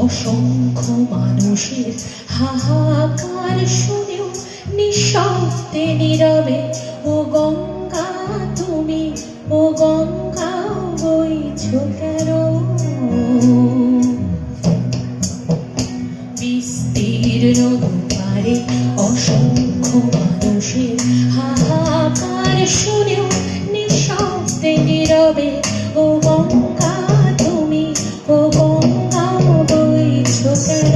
অসংখ্য মানুষের হাহাকার শুনেও নিঃশব্দে নীরবে ও গঙ্গা তুমি, ও গঙ্গা বইছো কেন? বিস্তীর্ণ দুপারে অসংখ্য মানুষের হাহাকার শুনেও নিঃশব্দে নীরবে ও গঙ্গা তুমি, ও গঙ্গা বইছো কেন?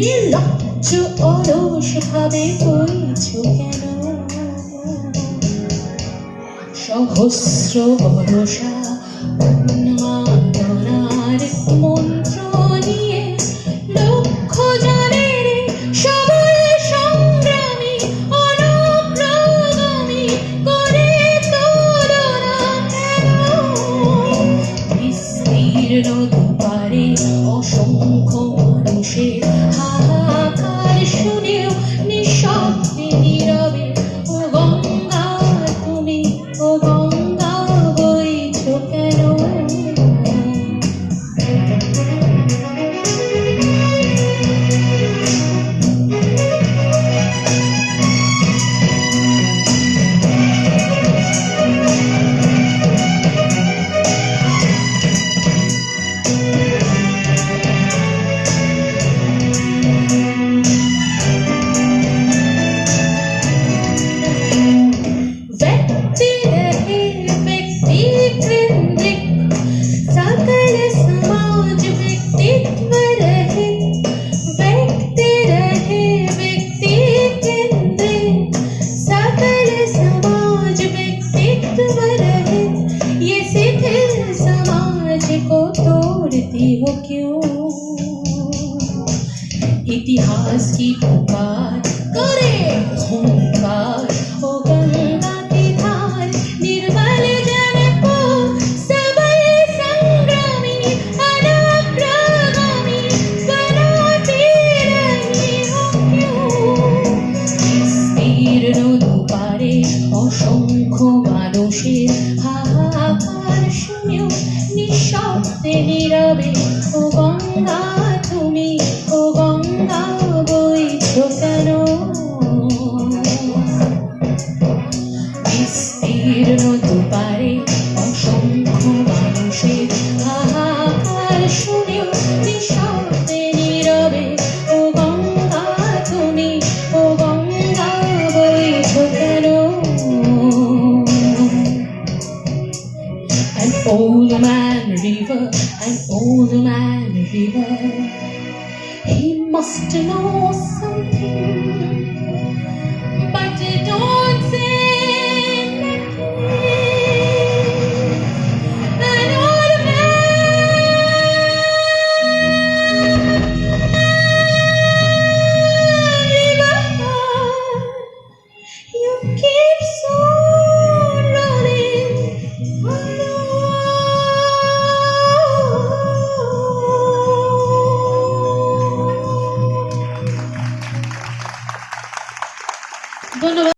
নির্লজ্জ অলস ভাবে বইছো কেন? সহস্র ভরসা উন্মাদনার মন্ত্র নিয়ে লক্ষ জনের সবল সংগ্রামী অনগ্রগামী করে তোলো কেন? বিস্তীর্ণ দুপারে অসংখ্য মানুষের হাহাকার শুনেও নিঃশব্দে নীরবে ও গঙ্গা তুমি, ও গঙ্গা বইছো কেন? को तोड़ती हो क्यों? इतिहास की पुकार करे हुंकार, ओ गंगा की धार निर्मल जन को सबल संग्रामी अनग्रगामी बनाती रही हो क्यों? विस्तीर्ण দুপারে অসংখ্য মানুষের হাহাকার শুনেও নিঃশব্দে নীরবে ও গঙ্গা তুমি, ও গঙ্গা বইছো কেন? বিস্তীর্ণ দুপারে অসংখ্য মানুষের হাহাকার শুনেও নিঃশব্দে নীরবে ও গঙ্গা তুমি, ও গঙ্গা বইছো কেন? An old man river, an old man river, he must know something.